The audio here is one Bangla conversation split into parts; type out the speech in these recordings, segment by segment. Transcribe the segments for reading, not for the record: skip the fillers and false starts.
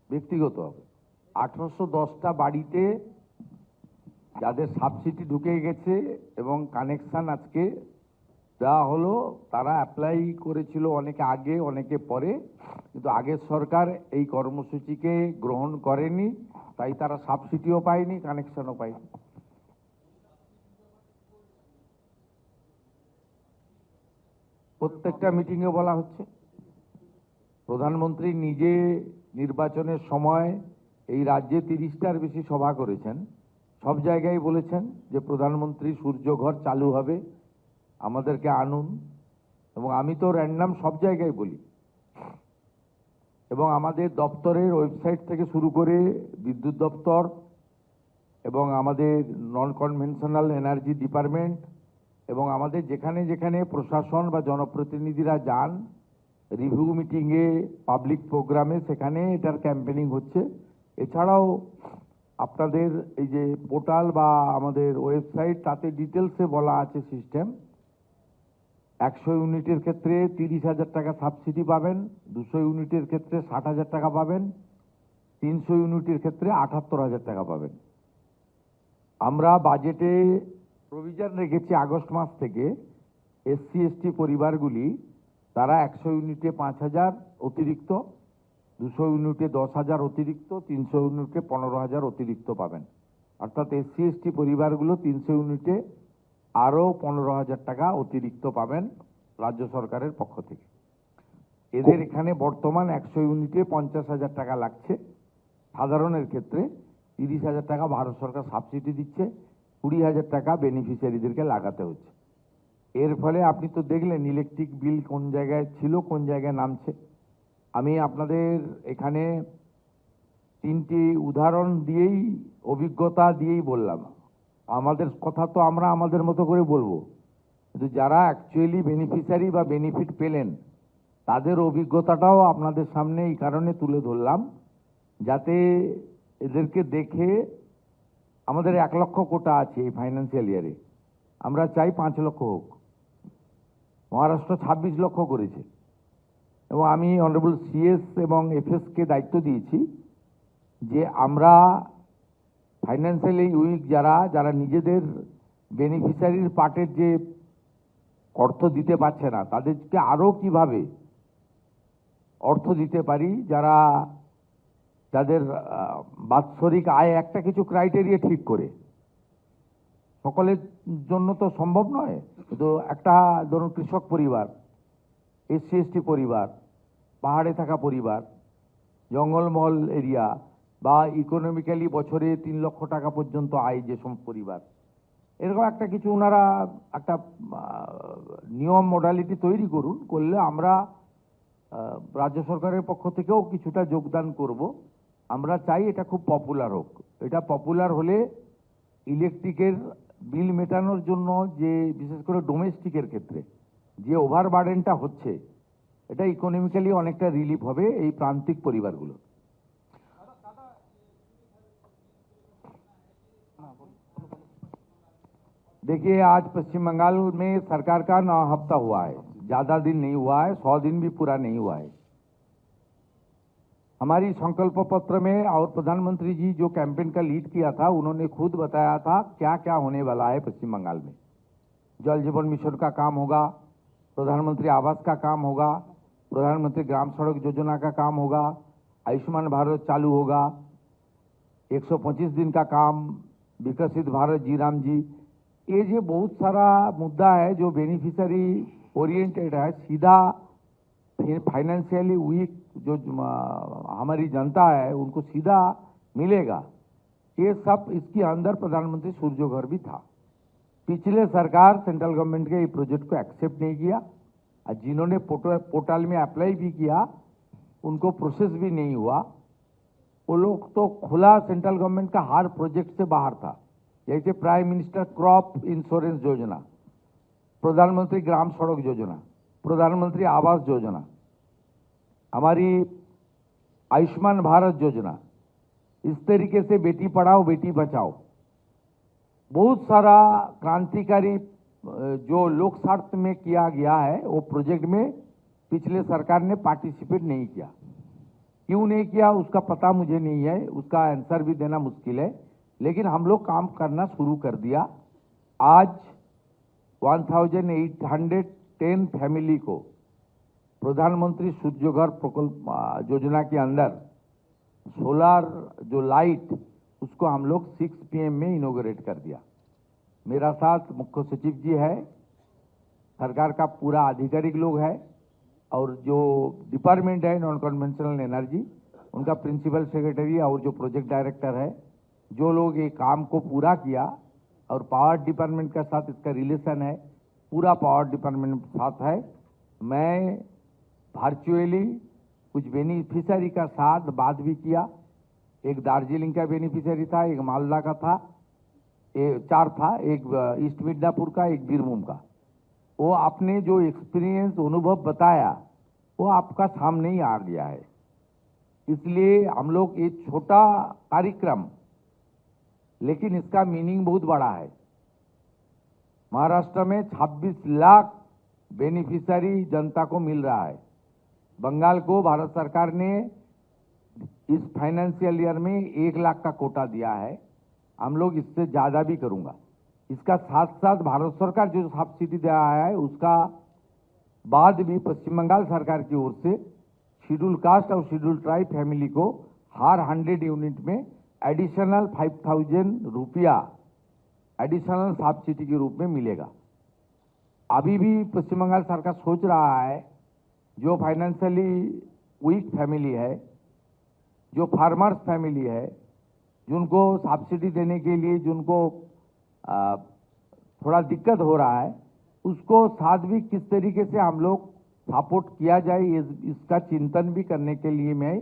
ব্যক্তিগতভাবে 1810টা বাড়িতে যাদের সাবসিডি ঢুকে গেছে এবং কানেকশন আজকে দেওয়া হলো, তারা অ্যাপ্লাই করেছিল অনেকে আগে অনেকে পরে, কিন্তু আগের সরকার এই কর্মসূচিকে গ্রহণ করেনি, তাই তারা সাবসিডিও পায়নি, কানেকশনও পায়নি। প্রত্যেকটা মিটিংয়ে বলা হচ্ছে। প্রধানমন্ত্রী নিজে নির্বাচনের সময় এই রাজ্যে 30টার বেশি সভা করেছেন, সব জায়গায় বলেছেন যে প্রধানমন্ত্রী সূর্যঘর চালু হবে, আমাদেরকে আনুন, এবং আমি তো র্যান্ডাম সব জায়গায় বলি। এবং আমাদের দপ্তরের ওয়েবসাইট থেকে শুরু করে বিদ্যুৎ দপ্তর এবং আমাদের নন কনভেনশনাল এনার্জি ডিপার্টমেন্ট এবং আমাদের যেখানে যেখানে প্রশাসন বা জনপ্রতিনিধিরা যান রিভিউ মিটিংয়ে, পাবলিক প্রোগ্রামে, সেখানে এটার ক্যাম্পেনিং হচ্ছে। এছাড়াও আপনাদের এই যে পোর্টাল বা আমাদের ওয়েবসাইট, তাতে ডিটেলসে বলা আছে সিস্টেম। 100 ইউনিটের ক্ষেত্রে 30,000 টাকা সাবসিডি পাবেন, 200 ইউনিটের ক্ষেত্রে 60,000 টাকা পাবেন, 300 ইউনিটের ক্ষেত্রে 78,000 টাকা পাবেন। আমরা বাজেটে প্রভিশন রেখেছি আগস্ট মাস থেকে এসসি এসটি পরিবারগুলি তারা 100 ইউনিটে 5,000 অতিরিক্ত, 200 ইউনিটে 10,000 অতিরিক্ত, 300 ইউনিটে 15,000 অতিরিক্ত পাবেন। অর্থাৎ এসসি এসটি পরিবারগুলো 300 ইউনিটে আরও 15,000 টাকা অতিরিক্ত পাবেন রাজ্য সরকারের পক্ষ থেকে। এদের এখানে বর্তমান 100 ইউনিটে 50,000 টাকা লাগছে। সাধারণের ক্ষেত্রে 30,000 টাকা ভারত সরকার সাবসিডি দিচ্ছে, 20,000 টাকা বেনিফিশিয়ারিদেরকে লাগাতে হচ্ছে। এর ফলে আপনি তো দেখলেন ইলেকট্রিক বিল কোন জায়গায় ছিল, কোন জায়গায় নামছে। আমি আপনাদের এখানে 3টি উদাহরণ দিয়েই, অভিজ্ঞতা দিয়েই বললাম। আমাদের কথা তো আমরা আমাদের মতো করে বলবো, কিন্তু যারা অ্যাকচুয়ালি বেনিফিশিয়ারি বা বেনিফিট পেলেন তাদের অভিজ্ঞতাটাও আপনাদের সামনে এই কারণে তুলে ধরলাম, যাতে এদেরকে দেখে, আমাদের 1 লক্ষ কোটা আছে এই ফাইন্যান্সিয়াল ইয়ারে, আমরা চাই 5 লক্ষ হোক। মহারাষ্ট্র 26 লক্ষ করেছে, এবং আমি অনারেবল সিএস এবং এফএসকে দায়িত্ব দিয়েছি যে আমরা ফাইন্যান্সিয়ালি উইক যারা নিজেদের বেনিফিশিয়ারির পার্টের যে অর্থ দিতে পারছে না, তাদেরকে আরও কিভাবে অর্থ দিতে পারি, যাদের বাৎসরিক আয় একটা কিছু ক্রাইটেরিয়া ঠিক করে। সকলের জন্য তো সম্ভব নয়, তো একটা ধরুন কৃষক পরিবার, এসসি এসটি পরিবার, পাহাড়ে থাকা পরিবার, জঙ্গলমহল এরিয়া, বা ইকোনমিক্যালি বছরে 3 লক্ষ টাকা পর্যন্ত আয় যেসব পরিবার, এরকম একটা কিছু ওনারা একটা নিয়ম মডালিটি তৈরি করুন, করলে আমরা রাজ্য সরকারের পক্ষ থেকেও কিছুটা যোগদান করব। আমরা চাই এটা খুব পপুলার হোক। এটা পপুলার হলে ইলেকট্রিকের বিল মেটানোর জন্য, যে বিশেষ করে ডোমেস্টিকের ক্ষেত্রে যে ওভারবার্ডেনটা হচ্ছে, এটা ইকোনমিক্যালি অনেকটা রিলিফ হবে এই প্রান্তিক পরিবারগুলো। देखिए, आज पश्चिम बंगाल में सरकार का 9 हफ्ता हुआ है, ज़्यादा दिन नहीं हुआ है, 100 दिन भी पूरा नहीं हुआ है। हमारी संकल्प पत्र में और प्रधानमंत्री जी जो कैंपेन का लीड किया था, उन्होंने खुद बताया था क्या क्या होने वाला है पश्चिम बंगाल में। जल जीवन मिशन का काम होगा, प्रधानमंत्री आवास का काम होगा, प्रधानमंत्री ग्राम सड़क योजना का काम होगा, आयुष्मान भारत चालू होगा, 125 दिन का काम, विकसित भारत जी राम जी। ये जो बहुत सारा मुद्दा है जो बेनिफिशियरी ओरिएंटेड है, सीधा फाइनेंशियली वीक जो हमारी जनता है उनको सीधा मिलेगा। ये सब इसके अंदर प्रधानमंत्री सूर्यघर भी था। पिछले सरकार सेंट्रल गवर्नमेंट के ये प्रोजेक्ट को एक्सेप्ट नहीं किया, और जिन्होंने पोर्टल में अप्लाई भी किया उनको प्रोसेस भी नहीं हुआ। वो लोग तो खुला सेंट्रल गवर्नमेंट का हर प्रोजेक्ट से बाहर था, जैसे प्राइम मिनिस्टर क्रॉप इंश्योरेंस योजना, प्रधानमंत्री ग्राम सड़क योजना, प्रधानमंत्री आवास योजना, हमारी आयुष्मान भारत योजना, इस तरीके से बेटी पढ़ाओ बेटी बचाओ, बहुत सारा क्रांतिकारी जो लोक स्वार्थ में किया गया है, वो प्रोजेक्ट में पिछले सरकार ने पार्टिसिपेट नहीं किया। क्यों नहीं किया उसका पता मुझे नहीं है, उसका आंसर भी देना मुश्किल है, लेकिन हम लोग काम करना शुरू कर दिया। आज 1810 फैमिली को प्रधानमंत्री सूर्यघर प्रकल्प योजना के अंदर सोलार जो लाइट उसको हम लोग 6 PM में इनॉग्रेट कर दिया। मेरा साथ मुख्य सचिव जी है, सरकार का पूरा आधिकारिक लोग है, और जो डिपार्टमेंट है नॉन कन्वेंशनल एनर्जी उनका प्रिंसिपल सेक्रेटरी और जो प्रोजेक्ट डायरेक्टर है, जो लोग ये काम को पूरा किया, और पावर डिपार्टमेंट के साथ इसका रिलेशन है, पूरा पावर डिपार्टमेंट साथ है। मैं वर्चुअली कुछ बेनिफिशियरी का साथ बात भी किया। एक दार्जिलिंग का बेनिफिशियरी था, एक मालदा का था, 4 था, एक ईस्ट मिदनापुर का, एक बीरभूम का। वो आपने जो एक्सपीरियंस अनुभव बताया वो आपका सामने ही आ गया है। इसलिए हम लोग एक छोटा कार्यक्रम, लेकिन इसका मीनिंग बहुत बड़ा है। महाराष्ट्र में 26 लाख बेनिफिशियरी जनता को मिल रहा है। बंगाल को भारत सरकार ने इस फाइनेंशियल ईयर में 1 लाख का कोटा दिया है। हम लोग इससे ज़्यादा भी करूंगा। इसका साथ साथ भारत सरकार जो सब्सिडी दे रहा है उसका बाद भी पश्चिम बंगाल सरकार की ओर से शेड्यूल कास्ट और शेड्यूल ट्राइब फैमिली को हर 100 यूनिट में एडिशनल 5,000 रुपया एडिशनल सब्सिडी के रूप में मिलेगा। अभी भी पश्चिम बंगाल सरकार सोच रहा है जो फाइनेंशियली वीक फैमिली है, जो फार्मर्स फैमिली है, जिनको सब्सिडी देने के लिए जिनको थोड़ा दिक्कत हो रहा है, उसको साथ भी किस तरीके से हम लोग सपोर्ट किया जाए, इसका चिंतन भी करने के लिए मैं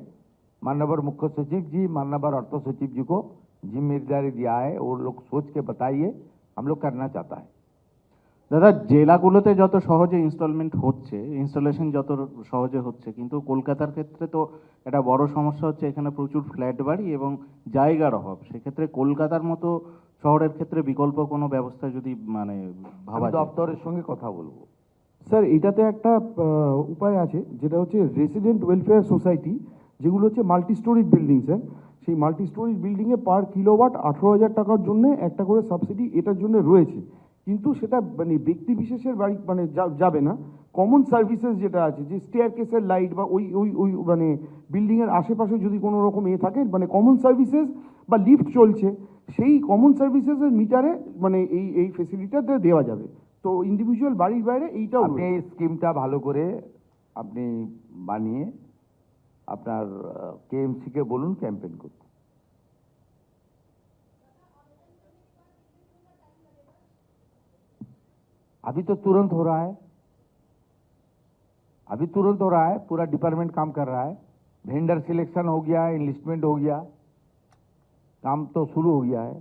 माननीय मुख्य सचिव जी, माननीय अर्थ सचिव जी को जिम्मेदारी दिया है। वो लोग सोच के बताइए, हम लोग करना चाहता है। দাদা, জেলাগুলোতে যত সহজে ইনস্টলমেন্ট হচ্ছে, ইনস্টলেশন যত সহজে হচ্ছে, কিন্তু কলকাতার ক্ষেত্রে তো একটা বড় সমস্যা হচ্ছে এখানে প্রচুর ফ্ল্যাট বাড়ি এবং জায়গার অভাব। সেক্ষেত্রে কলকাতার মতো শহরের ক্ষেত্রে বিকল্প কোনো ব্যবস্থা যদি মানে ভাবা যায়। দপ্তরের সঙ্গে কথা বলবো স্যার। এটাতে একটা উপায় আছে, যেটা হচ্ছে রেসিডেন্ট ওয়েলফেয়ার সোসাইটি, যেগুলো হচ্ছে মাল্টি স্টোরিজ বিল্ডিং স্যার। সেই মাল্টি স্টোরিজ বিল্ডিংয়ে পার কিলোওয়াট 18,000 টাকার জন্য একটা করে সাবসিডি এটার জন্য রয়েছে, কিন্তু সেটা মানে ব্যক্তি বিশেষের বাড়ি মানে যাবে না। কমন সার্ভিসেস যেটা আছে, যে স্টেয়ার কেসের লাইট বা ওই ওই ওই মানে বিল্ডিংয়ের আশেপাশে যদি কোনো রকম থাকে, মানে কমন সার্ভিসেস বা লিফট চলছে, সেই কমন সার্ভিসেসের মিটারে মানে এই ফেসিলিটিটা দেওয়া যাবে। তো ইন্ডিভিজুয়াল বাড়ির বাইরে এইটাও আপনি এই স্কিমটা ভালো করে আপনি বানিয়ে আপনার কেএমসি কে বলুন ক্যাম্পেন করতে। अभी तो तुरंत हो रहा है, अभी तुरंत हो रहा है। पूरा डिपार्टमेंट काम कर रहा है, वेंडर सिलेक्शन हो गया है, इन्वेस्टमेंट हो गया, काम तो शुरू हो गया है।